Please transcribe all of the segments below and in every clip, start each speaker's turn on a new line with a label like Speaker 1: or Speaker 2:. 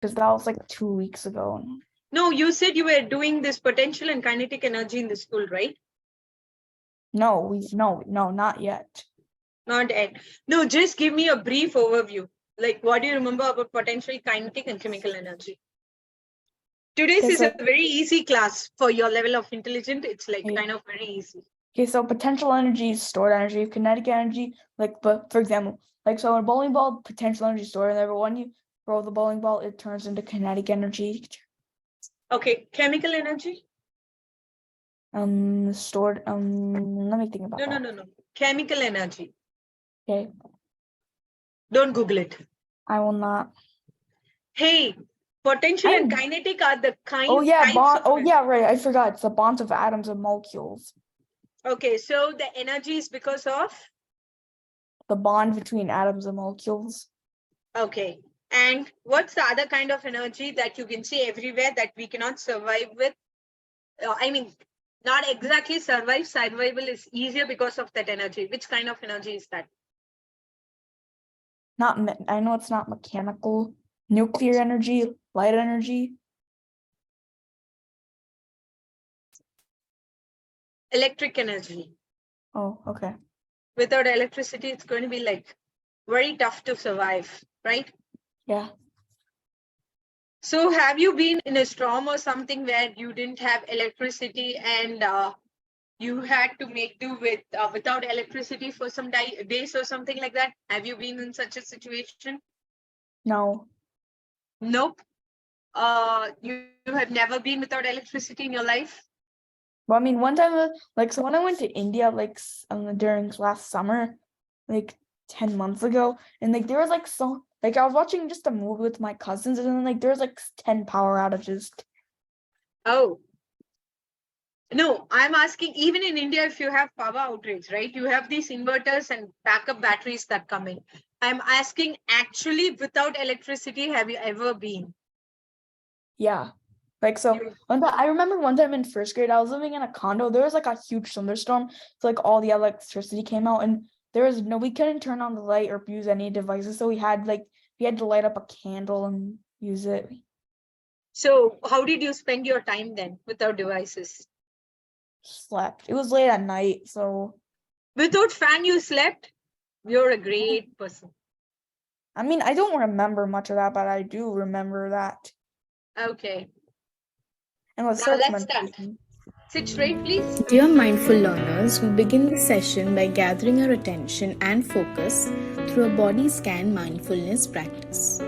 Speaker 1: because that was like 2 weeks ago.
Speaker 2: No, you said you were doing this potential and kinetic energy in the school, right?
Speaker 1: No, not yet.
Speaker 2: Not yet. No, just give me a brief overview. Like, what do you remember about potential, kinetic, and chemical energy? Today's is a very easy class for your level of intelligence. It's like kind of very easy.
Speaker 1: Okay, so potential energy is stored energy, kinetic energy, but for example, like so in a bowling ball, potential energy is stored, and then when you throw the bowling ball, it turns into kinetic energy.
Speaker 2: Okay, chemical energy?
Speaker 1: Stored, let me think about that.
Speaker 2: No. Chemical energy.
Speaker 1: Okay.
Speaker 2: Don't Google it.
Speaker 1: I will not.
Speaker 2: Hey, potential and kinetic are the kind.
Speaker 1: Oh yeah, right. I forgot. It's the bonds of atoms and molecules.
Speaker 2: Okay, so the energy is because of
Speaker 1: the bond between atoms and molecules.
Speaker 2: Okay, and what's the other kind of energy that you can see everywhere that we cannot survive with? I mean, not exactly survive. Survival is easier because of that energy. Which kind of energy is that?
Speaker 1: I know it's not mechanical. Nuclear energy, light energy.
Speaker 2: Electric energy.
Speaker 1: Oh, okay.
Speaker 2: Without electricity, it's going to be like very tough to survive, right?
Speaker 1: Yeah.
Speaker 2: So have you been in a storm or something where you didn't have electricity and you had to make do with without electricity for some days or something like that? Have you been in such a situation?
Speaker 1: No.
Speaker 2: Nope. You have never been without electricity in your life?
Speaker 1: Well, I mean, one time, so when I went to India, during last summer, 10 months ago, and there was I was watching just a movie with my cousins, and then there was 10 power outages.
Speaker 2: Oh. No, I'm asking, even in India, if you have power outage, right? You have these inverters and backup batteries that come in. I'm asking, actually, without electricity, have you ever been?
Speaker 1: Yeah. I remember one time in first grade, I was living in a condo. There was a huge thunderstorm. So all the electricity came out, and we couldn't turn on the light or use any devices. So we had to light up a candle and use it.
Speaker 2: So how did you spend your time then without devices?
Speaker 1: Slept. It was late at night, so.
Speaker 2: Without fan, you slept? You're a great person.
Speaker 1: I mean, I don't remember much of that, but I do remember that.
Speaker 2: Okay.
Speaker 1: And let's
Speaker 2: start. Sit straight, please.
Speaker 3: Dear mindful learners, we begin the session by gathering our attention and focus through a body scan mindfulness practice.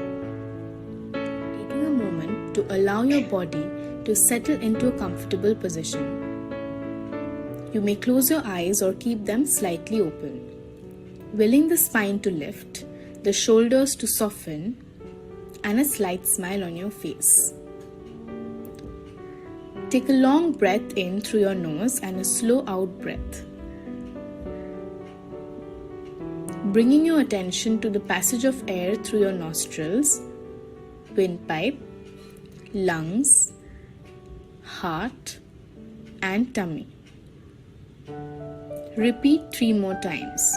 Speaker 3: Taking a moment to allow your body to settle into a comfortable position. You may close your eyes or keep them slightly open. Willing the spine to lift, the shoulders to soften, and a slight smile on your face. Take a long breath in through your nose and a slow out breath. Bringing your attention to the passage of air through your nostrils, windpipe, lungs, heart, and tummy. Repeat 3 more times.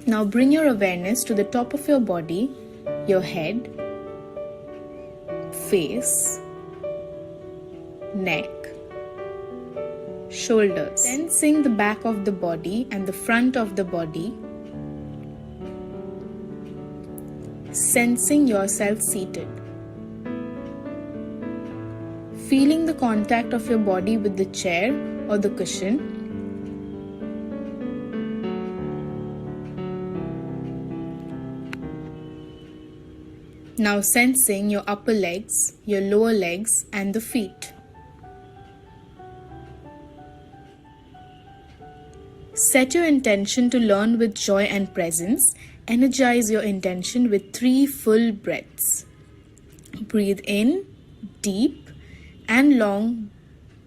Speaker 3: Now bring your awareness to the top of your body, your head, face, neck, shoulders. Sensing the back of the body and the front of the body. Sensing yourself seated. Feeling the contact of your body with the chair or the cushion. Now sensing your upper legs, your lower legs, and the feet. Set your intention to learn with joy and presence. Energize your intention with 3 full breaths. Breathe in, deep and long.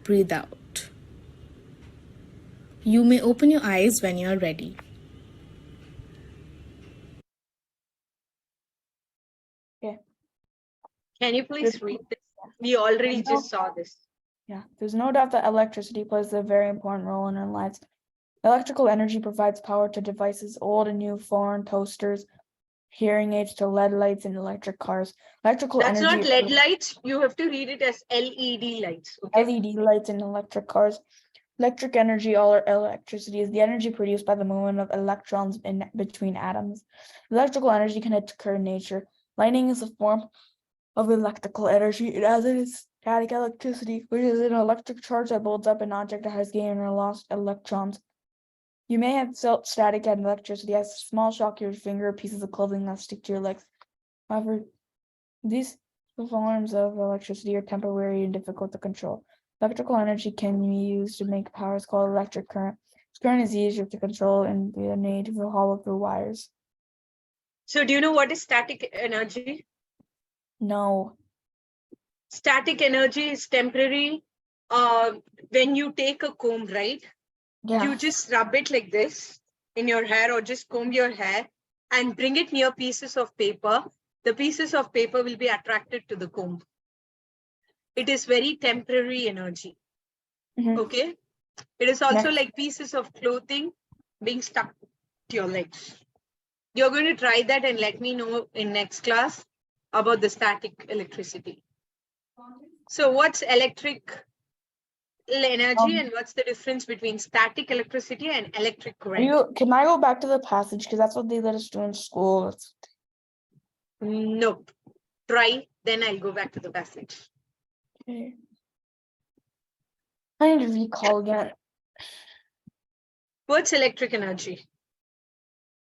Speaker 3: Breathe out. You may open your eyes when you are ready.
Speaker 1: Okay.
Speaker 2: Can you please read this? We already just saw this.
Speaker 1: Yeah, there's no doubt that electricity plays a very important role in our lives. Electrical energy provides power to devices old and new, foreign toasters, hearing aids to LED lights and electric cars. Electrical
Speaker 2: That's
Speaker 1: energy
Speaker 2: not LED lights. You have to read it as LED lights. Okay.
Speaker 1: LED lights and electric cars. Electric energy or electricity is the energy produced by the movement of electrons in between atoms. Electrical energy can occur in nature. Lightning is a form of electrical energy, as it is static electricity, which is an electric charge that builds up an object that has gained or lost electrons. You may have felt static and electricity as a small shock to your finger or pieces of clothing that stick to your legs. However, these forms of electricity are temporary and difficult to control. Electrical energy can be used to make power called electric current. This current is easier to control and the need to hollow through wires.
Speaker 2: So do you know what is static energy?
Speaker 1: No.
Speaker 2: Static energy is temporary. When you take a comb, right?
Speaker 1: Yeah.
Speaker 2: You just rub it like this in your hair or just comb your hair and bring it near pieces of paper. The pieces of paper will be attracted to the comb. It is very temporary energy. Okay. It is also like pieces of clothing being stuck to your legs. You're going to try that and let me know in next class about the static electricity. So what's electric energy and what's the difference between static electricity and electric current?
Speaker 1: Can I go back to the passage? Because that's what they let us do in school.
Speaker 2: Nope. Try, then I'll go back to the passage.
Speaker 1: Okay. I need to recall again.
Speaker 2: What's electric energy?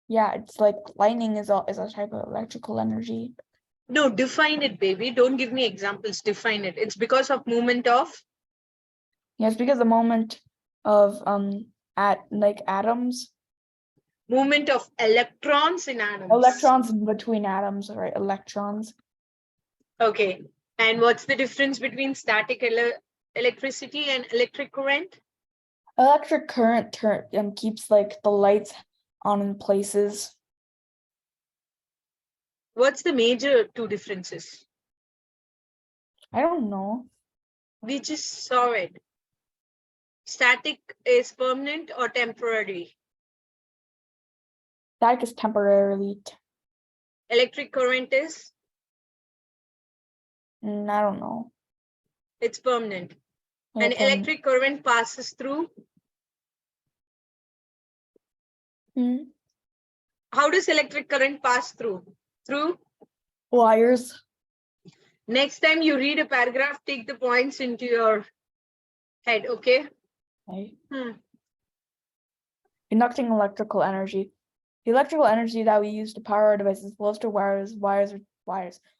Speaker 1: Yeah, it's like lightning is a type of electrical energy.
Speaker 2: No, define it, baby. Don't give me examples. Define it. It's because of movement of.
Speaker 1: Yes, because the moment of atoms.
Speaker 2: Movement of electrons in atoms.
Speaker 1: Electrons between atoms, right? Electrons.
Speaker 2: Okay. And what's the difference between static electricity and electric current?
Speaker 1: Electric current keeps like the lights on in places.
Speaker 2: What's the major two differences?
Speaker 1: I don't know.
Speaker 2: We just saw it. Static is permanent or temporary?
Speaker 1: Static is temporarily.
Speaker 2: Electric current is?
Speaker 1: I don't know.
Speaker 2: It's permanent.
Speaker 1: Yeah,
Speaker 2: and electric current passes through? How does electric current pass through? Through?
Speaker 1: Wires.
Speaker 2: Next time you read a paragraph, take the points into your head, okay?
Speaker 1: Okay. Conducting electrical energy. The electrical energy that we use to power our devices flows to wires. Wires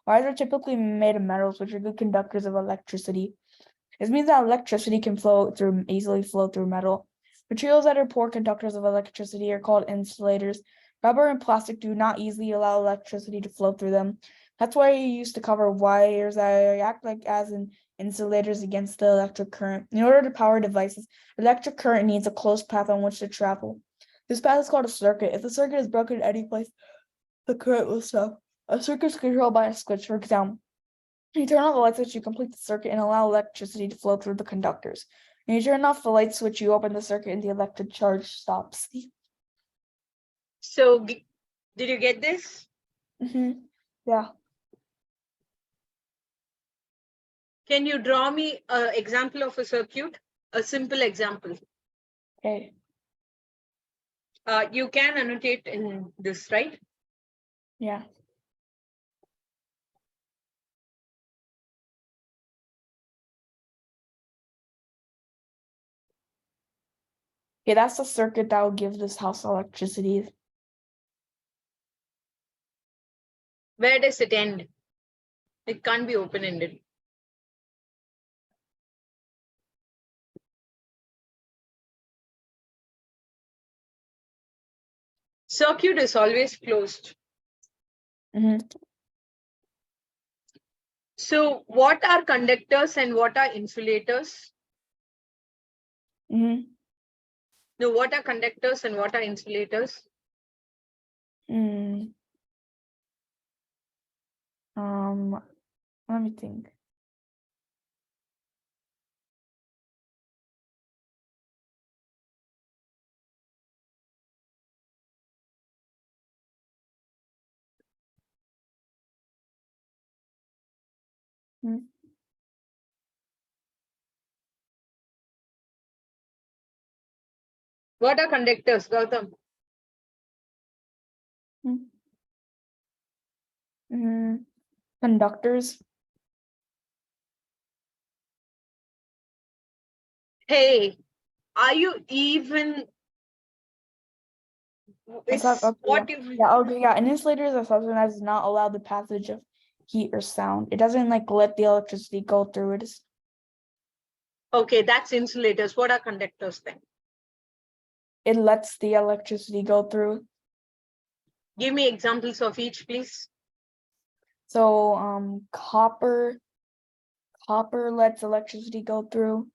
Speaker 1: are typically made of metals, which are good conductors of electricity. This means that electricity can easily flow through metal. Materials that are poor conductors of electricity are called insulators. Rubber and plastic do not easily allow electricity to flow through them. That's why you used to cover wires that act like as insulators against the electric current. In order to power devices, electric current needs a closed path on which to travel. This path is called a circuit. If the circuit is broken in any place, the current will stop. A circuit is controlled by a switch. For example, you turn on the light switch, you complete the circuit and allow electricity to flow through the conductors. When you turn off the light switch, you open the circuit and the electric charge stops.
Speaker 2: So, did you get this?
Speaker 1: Yeah.
Speaker 2: Can you draw me an example of a circuit? A simple example.
Speaker 1: Okay.
Speaker 2: You can annotate in this, right?
Speaker 1: Yeah. Okay, that's the circuit that will give this house electricity.
Speaker 2: Where does it end? It can't be open-ended. Circuit is always closed. So what are conductors and what are insulators? No, what are conductors and what are insulators?
Speaker 1: Let me think. Hmm.
Speaker 2: What are conductors, Gautam?
Speaker 1: Conductors.
Speaker 2: Hey, are you even?
Speaker 1: Okay,
Speaker 2: What
Speaker 1: yeah.
Speaker 2: you
Speaker 1: Yeah, okay, yeah. An insulator is a substance that does not allow the passage of heat or sound. It doesn't like let the electricity go through it.
Speaker 2: Okay, that's insulators. What are conductors then?
Speaker 1: It lets the electricity go through.
Speaker 2: Give me examples of each, please.
Speaker 1: So copper lets electricity go through.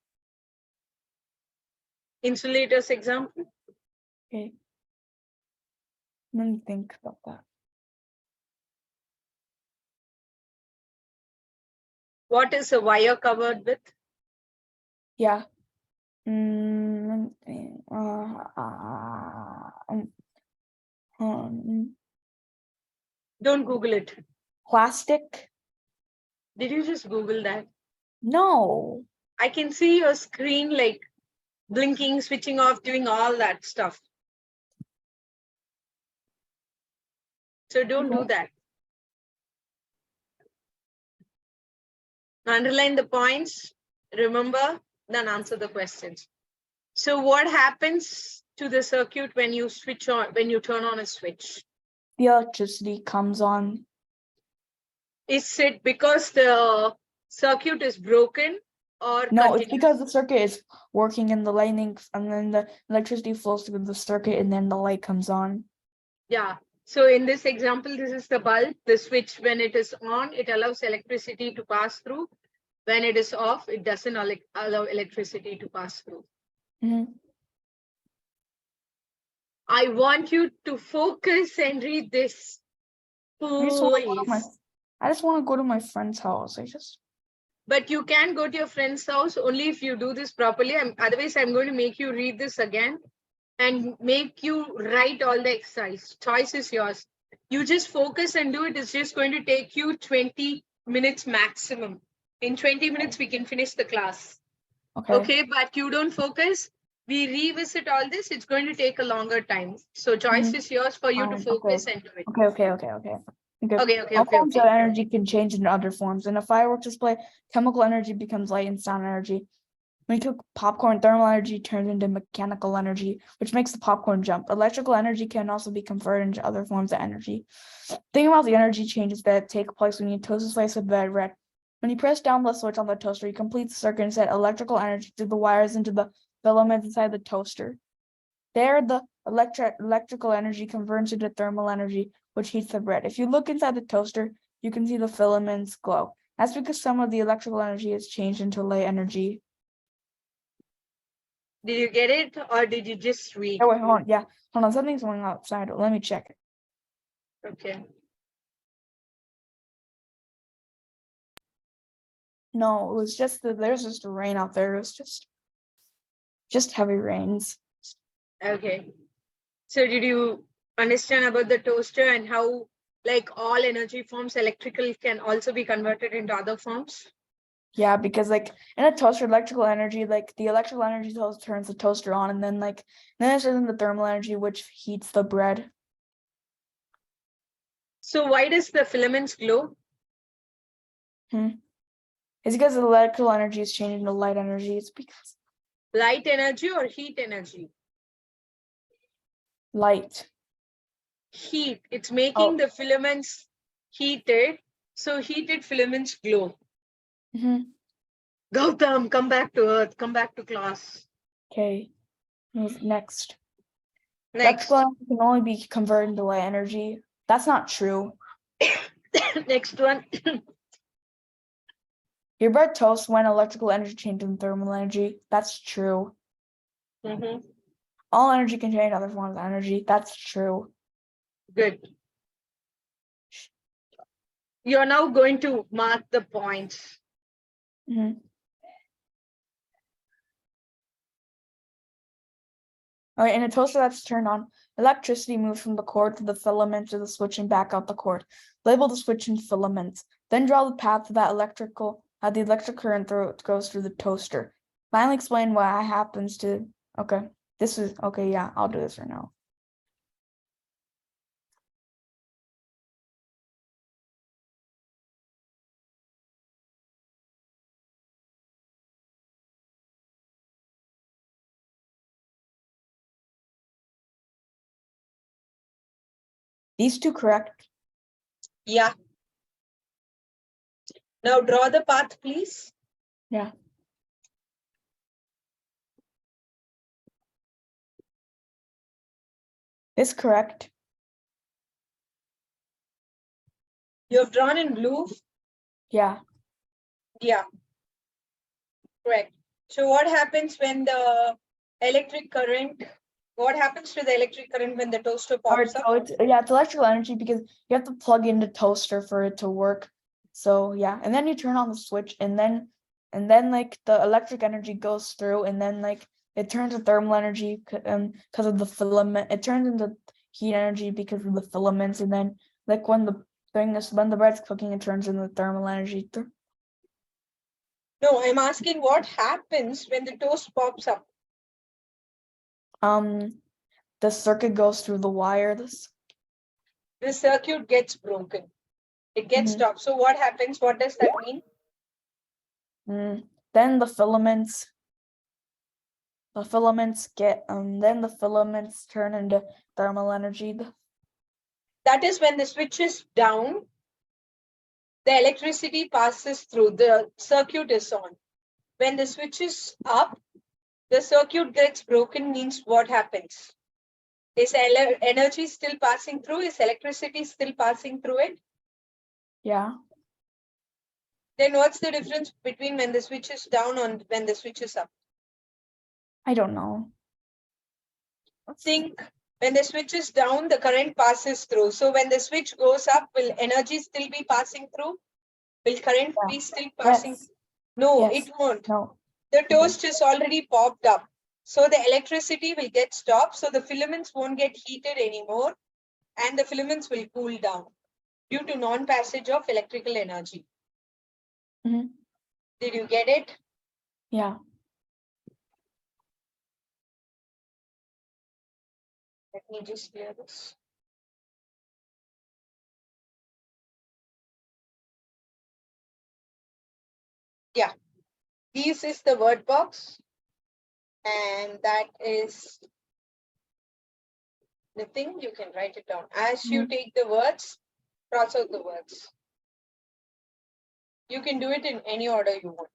Speaker 2: Insulators example.
Speaker 1: Okay. Let me think about that.
Speaker 2: What is a wire covered with?
Speaker 1: Yeah. Let me think.
Speaker 2: Don't Google it.
Speaker 1: Plastic?
Speaker 2: Did you just Google that?
Speaker 1: No.
Speaker 2: I can see your screen like blinking, switching off, doing all that stuff. So don't do that. Underline the points, remember, then answer the questions. So what happens to the circuit when you switch on, when you turn on a switch?
Speaker 1: The electricity comes on.
Speaker 2: Is it because the circuit is broken or
Speaker 1: No, it's
Speaker 2: continuous?
Speaker 1: because the circuit is working and the lightning, and then the electricity flows through the circuit and then the light comes on.
Speaker 2: Yeah. So in this example, this is the bulb. The switch, when it is on, it allows electricity to pass through. When it is off, it doesn't allow electricity to pass through.
Speaker 1: Mhm.
Speaker 2: I want you to focus and read this.
Speaker 1: I just want to go to my friend's house.
Speaker 2: But you can go to your friend's house only if you do this properly. Otherwise, I'm going to make you read this again and make you write all the exercise. Choice is yours. You just focus and do it. It's just going to take you 20 minutes maximum. In 20 minutes, we can finish the class. Okay, but you don't focus. We revisit all this. It's going to take a longer time. So choice is yours for you to focus and do it.
Speaker 1: Okay. All forms of energy can change into other forms. In a fireworks display, chemical energy becomes light and sound energy. When you cook popcorn, thermal energy turns into mechanical energy, which makes the popcorn jump. Electrical energy can also be converted into other forms of energy. Think about the energy changes that take place when you toast a slice of bread. When you press down the switch on the toaster, you complete the circuit and set electrical energy through the wires into the filaments inside the toaster. There, the electrical energy converts into thermal energy, which heats the bread. If you look inside the toaster, you can see the filaments glow. That's because some of the electrical energy is changed into light energy.
Speaker 2: Did you get it or did you just read?
Speaker 1: Oh, wait, hold on. Yeah, hold on. Something's going outside. Let me check it.
Speaker 2: Okay.
Speaker 1: No, it was just there's just rain out there. It was just heavy rains.
Speaker 2: Okay. So did you understand about the toaster and how like all energy forms, electrical can also be converted into other forms?
Speaker 1: Yeah, because like in a toaster, electrical energy, like the electrical energy turns the toaster on, and then it turns into thermal energy, which heats the bread.
Speaker 2: So why does the filaments glow?
Speaker 1: It's because the electrical energy is changing to light energy. It's because
Speaker 2: Light energy or heat energy?
Speaker 1: light.
Speaker 2: Heat. It's making the filaments heated. So heated filaments glow. Gautam, come back to earth. Come back to class.
Speaker 1: Okay. Next. Electrical energy can only be converted into light energy. That's not true.
Speaker 2: Next one.
Speaker 1: Your bread toasts when electrical energy changes into thermal energy. That's true. All energy can change other forms of energy. That's true.
Speaker 2: Good. You're now going to mark the points.
Speaker 1: All right, in a toaster that's turned on, electricity moves from the cord to the filament to the switch and back out the cord. Label the switch and filaments. Then draw the path that the electric current goes through the toaster. Finally explain what happens to, okay, yeah, I'll do this right now. These two correct?
Speaker 2: Yeah. Now draw the path, please.
Speaker 1: Yeah. This correct?
Speaker 2: You have drawn in blue.
Speaker 1: Yeah.
Speaker 2: Yeah. Correct. So what happens when the electric current, what happens to the electric current when the toaster pops up?
Speaker 1: So it's electrical energy because you have to plug in the toaster for it to work. So yeah, and then you turn on the switch, and then like the electric energy goes through, and then like it turns to thermal energy because of the filament. It turns into heat energy because of the filaments, and then like when the bread's cooking, it turns into thermal energy.
Speaker 2: No, I'm asking what happens when the toast pops up.
Speaker 1: The circuit goes through the wire.
Speaker 2: The circuit gets broken. It gets stopped. So what happens? What does that mean?
Speaker 1: Then the filaments then the filaments turn into thermal energy.
Speaker 2: That is when the switch is down, the electricity passes through, the circuit is on. When the switch is up, the circuit gets broken, means what happens? Is energy still passing through? Is electricity still passing through it?
Speaker 1: Yeah.
Speaker 2: Then what's the difference between when the switch is down and when the switch is up?
Speaker 1: I don't know.
Speaker 2: Think when the switch is down, the current passes through. So when the switch goes up, will energy still be passing through? Will current be still passing?
Speaker 1: Yes.
Speaker 2: No,
Speaker 1: Yes.
Speaker 2: it won't.
Speaker 1: No.
Speaker 2: The toast is already popped up. So the electricity will get stopped. So the filaments won't get heated anymore. And the filaments will cool down due to non-passage of electrical energy. Did you get it?
Speaker 1: Yeah.
Speaker 2: Let me just clear this. Yeah, this is the word box. And that is the thing, you can write it down. As you take the words, cross out the words. You can do it in any order you want.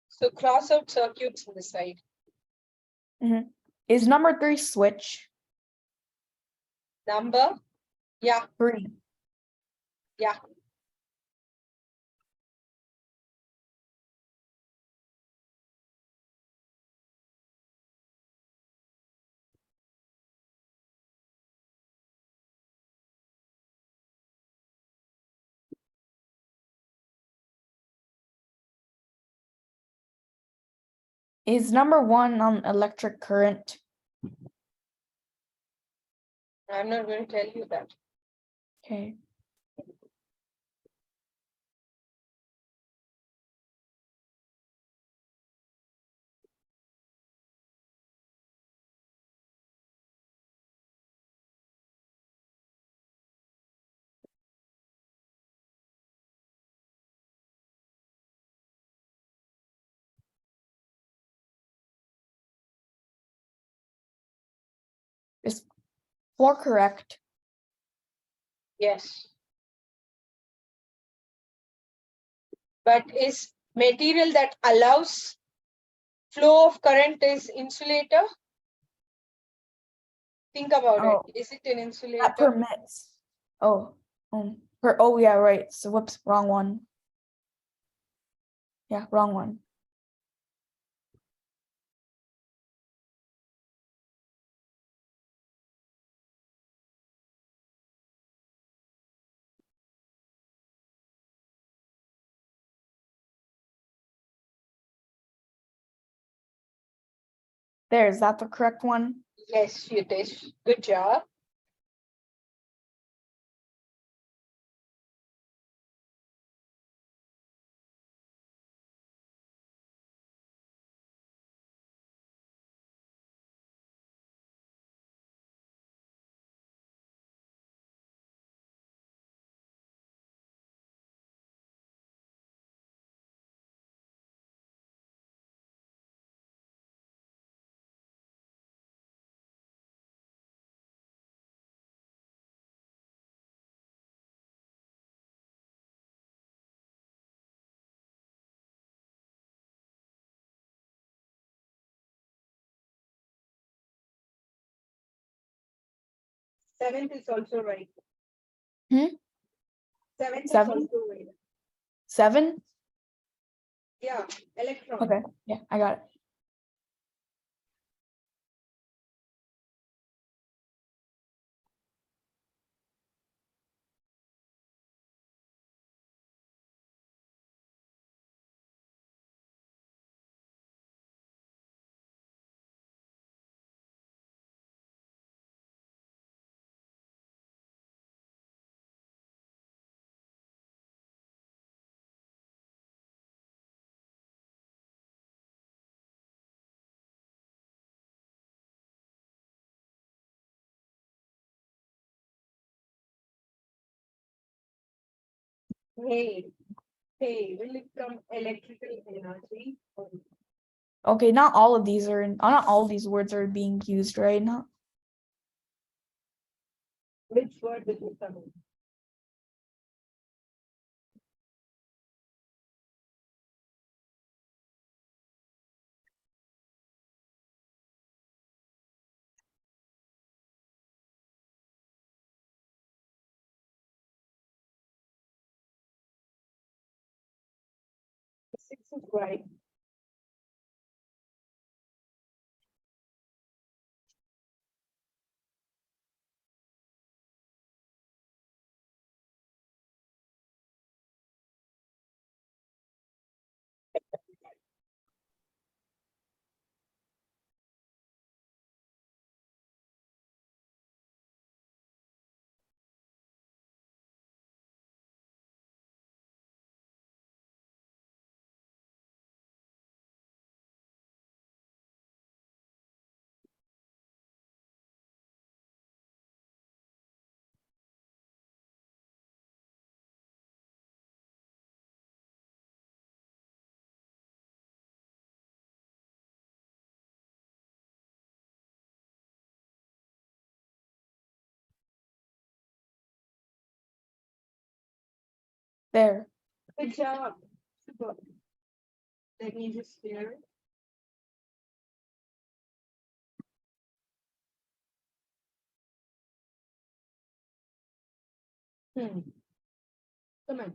Speaker 2: So cross out circuits on the side.
Speaker 1: Is number 3 switch?
Speaker 2: Number? Yeah.
Speaker 1: 3.
Speaker 2: Yeah.
Speaker 1: Is number 1 on electric current?
Speaker 2: I'm not going to tell you that.
Speaker 1: Okay. Is 4 correct?
Speaker 2: Yes. But is material that allows Flow of current is insulator. Think about
Speaker 1: Oh,
Speaker 2: it. Is it an
Speaker 1: that
Speaker 2: insulator?
Speaker 1: permits. Oh, oh yeah, right. So whoops, wrong one. Yeah, wrong one. There, is that the correct one?
Speaker 2: Yes, it is. Good job. Seventh is also right.
Speaker 1: Hmm?
Speaker 2: Seventh is
Speaker 1: Seven?
Speaker 2: also right.
Speaker 1: 7?
Speaker 2: Yeah, electron.
Speaker 1: Okay, yeah, I got it.
Speaker 2: Hey, will it come electrical energy?
Speaker 1: Okay, not all of these are not all of these words are being used right now.
Speaker 2: Which word will it come in? Six is right.
Speaker 1: There.
Speaker 2: Good job. Super. Let me just clear it. Come on.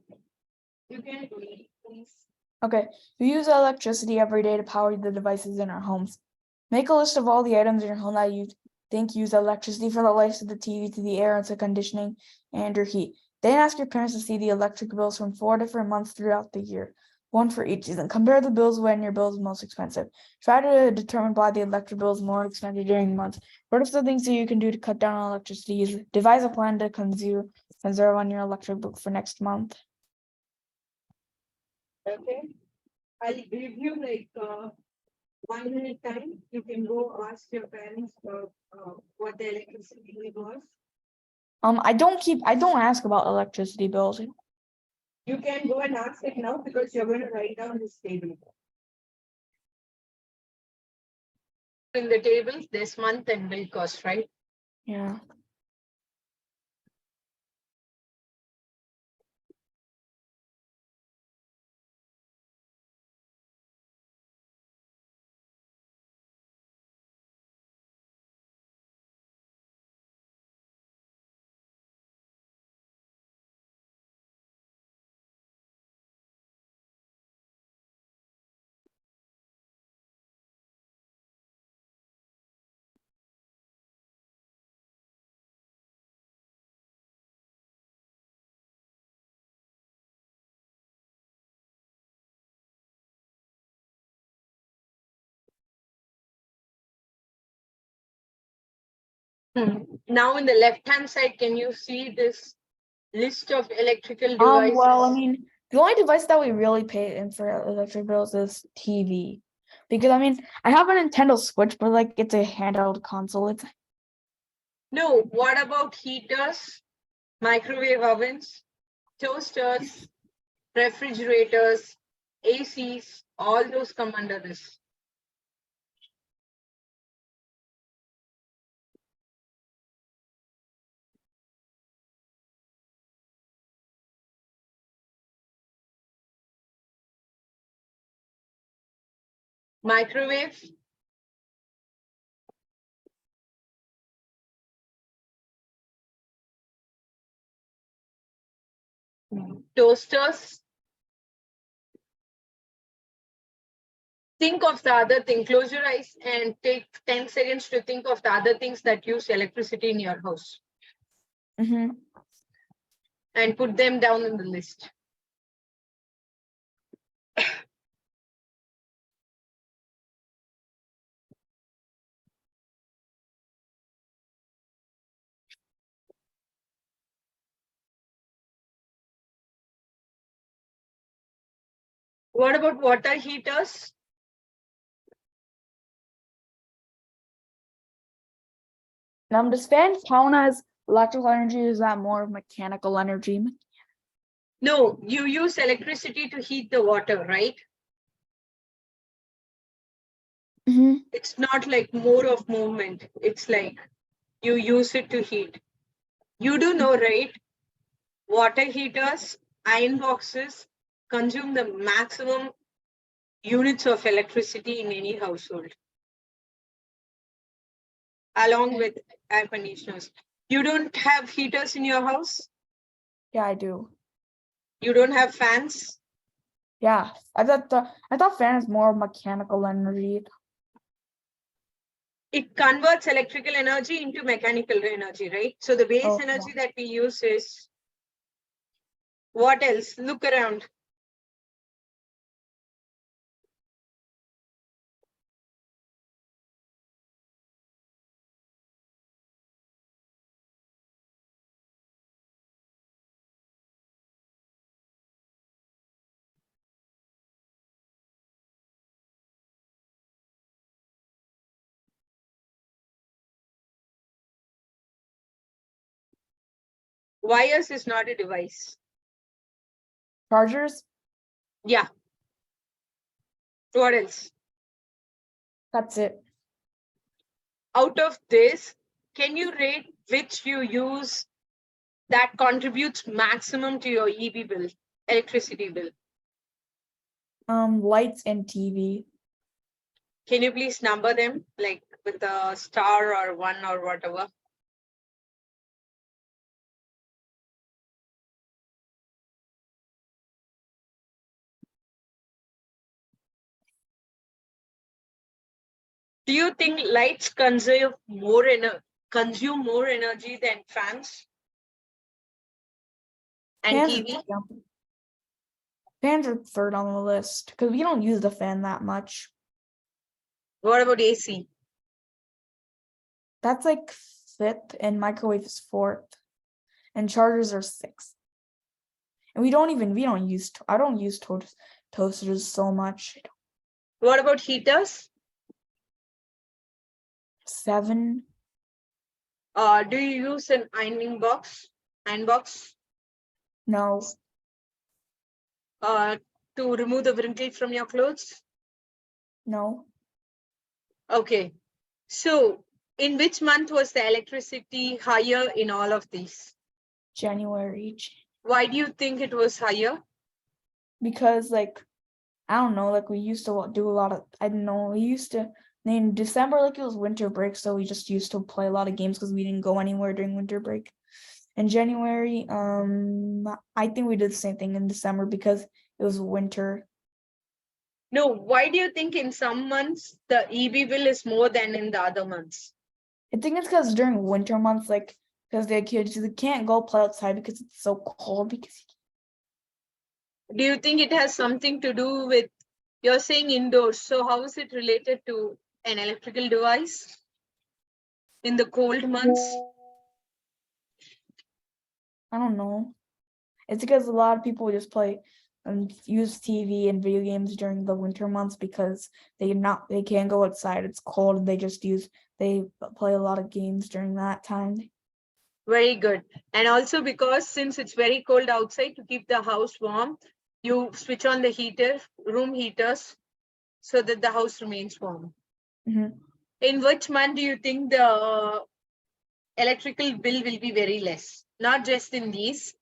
Speaker 2: You can read, please.
Speaker 1: Okay, we use electricity every day to power the devices in our homes. Make a list of all the items in your home that you think use electricity, from the lights to the TV to the air and to conditioning and your heat. Then ask your parents to see the electric bills from 4 different months throughout the year, one for each season. Compare the bills when your bill is most expensive. Try to determine why the electric bill is more expensive during the month. What are some things that you can do to cut down on electricity use? Devise a plan to conserve on your electric bill for next month.
Speaker 2: Okay. I'll give you like 1 minute time. You can go ask your parents what the electricity bill was.
Speaker 1: I don't ask about electricity bills.
Speaker 2: You can go and ask it now because you're going to write down this table. In the table, this month and bill cost, right?
Speaker 1: Yeah.
Speaker 2: Now in the left-hand side, can you see this list of electrical devices?
Speaker 1: Well, I mean, the only device that we really pay in for electric bills is TV. Because I mean, I have a Nintendo Switch, but like it's a handheld console. It's
Speaker 2: No, what about heaters, microwave ovens, toasters, refrigerators, ACs, all those come under this. Microwave, toasters. Think of the other thing. Close your eyes and take 10 seconds to think of the other things that use electricity in your house. And put them down in the list. What about water heaters?
Speaker 1: does fan count as electrical energy? Is that more mechanical energy?
Speaker 2: No, you use electricity to heat the water, right? It's not like mode of movement. It's like you use it to heat. You do know, right? Water heaters, iron boxes consume the maximum units of electricity in any household, along with air conditioners. You don't have heaters in your house?
Speaker 1: Yeah, I do.
Speaker 2: You don't have fans?
Speaker 1: Yeah, I thought fan is more mechanical energy.
Speaker 2: It converts electrical energy into mechanical energy, right? So the base energy that we use is, what else? Look around. Wires is not a device.
Speaker 1: Chargers?
Speaker 2: Yeah. What else?
Speaker 1: That's it.
Speaker 2: Out of this, can you rate which you use that contributes maximum to your EB bill, electricity bill?
Speaker 1: Lights and TV.
Speaker 2: Can you please number them, like with a star or one or whatever? Do you think lights consume more energy than fans and TV?
Speaker 1: Fans are third on the list because we don't use the fan that much.
Speaker 2: What about AC?
Speaker 1: That's like fifth, and microwave is fourth, and chargers are sixth. And I don't use toasters so much.
Speaker 2: What about heaters?
Speaker 1: 7.
Speaker 2: Do you use an iron box?
Speaker 1: No.
Speaker 2: To remove the wrinkle from your clothes?
Speaker 1: No.
Speaker 2: Okay. So in which month was the electricity higher in all of these?
Speaker 1: January.
Speaker 2: Why do you think it was higher?
Speaker 1: Because like, I don't know, like we used to do a lot of, I don't know, we used to, in December, like it was winter break, so we just used to play a lot of games because we didn't go anywhere during winter break. In January, I think we did the same thing in December because it was winter.
Speaker 2: No, why do you think in some months the EB bill is more than in the other months?
Speaker 1: I think it's because during winter months, like, because the kids they can't go play outside because it's so cold.
Speaker 2: Do you think it has something to do with, you're saying indoors, so how is it related to an electrical device? in the cold months?
Speaker 1: I don't know. It's because a lot of people just play and use TV and video games during the winter months because they can't go outside. It's cold and they play a lot of games during that time.
Speaker 2: Very good. And also because since it's very cold outside, to keep the house warm, you switch on the room heaters, so that the house remains warm.
Speaker 1: Mhm.
Speaker 2: In which month do you think the electrical bill will be very less? Not just in these,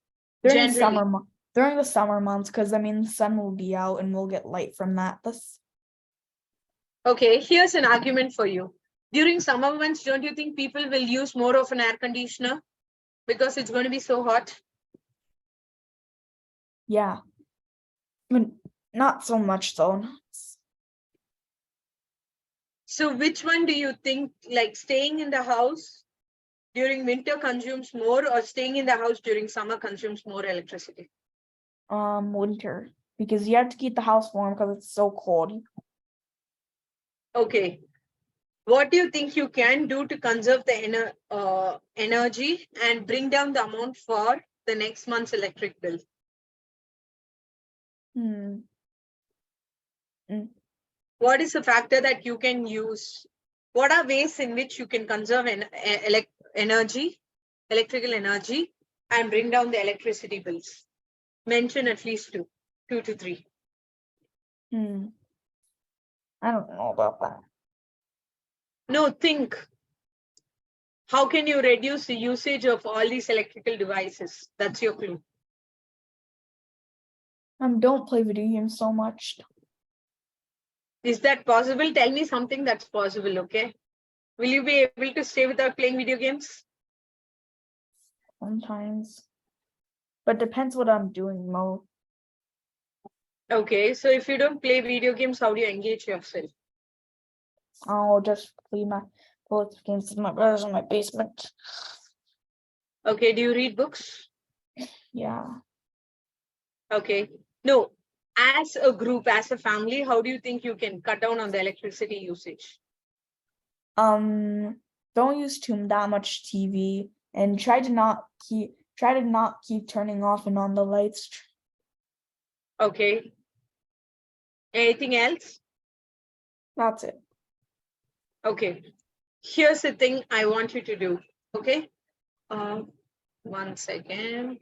Speaker 1: During
Speaker 2: generally.
Speaker 1: during the summer months, because I mean the sun will be out and we'll get light from that.
Speaker 2: Okay, here's an argument for you. During summer months, don't you think people will use more of an air conditioner because it's going to be so hot?
Speaker 1: Yeah. I mean, not so much though.
Speaker 2: So which one do you think, like staying in the house during winter consumes more, or staying in the house during summer consumes more electricity?
Speaker 1: Winter, because you have to keep the house warm because it's so cold.
Speaker 2: Okay. What do you think you can do to conserve the energy and bring down the amount for the next month's electric bill? What is a factor that you can use? What are ways in which you can conserve electrical energy, and bring down the electricity bills? Mention at least two to three.
Speaker 1: I don't know about that.
Speaker 2: No, think. How can you reduce the usage of all these electrical devices? That's your clue.
Speaker 1: Don't play video games so much.
Speaker 2: Is that possible? Tell me something that's possible, okay? Will you be able to stay without playing video games?
Speaker 1: Sometimes. But depends what I'm doing, Mo.
Speaker 2: Okay, so if you don't play video games, how do you engage yourself?
Speaker 1: I'll just play my both games with my brothers in my basement.
Speaker 2: Okay, do you read books?
Speaker 1: Yeah.
Speaker 2: Okay. No, as a group, as a family, how do you think you can cut down on the electricity usage?
Speaker 1: Don't use that much TV and try to not keep turning off and on the lights.
Speaker 2: Okay. Anything else?
Speaker 1: That's it.
Speaker 2: Okay. Here's the thing I want you to do. Okay. 1 second.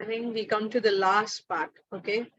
Speaker 2: We come to the last part. Okay.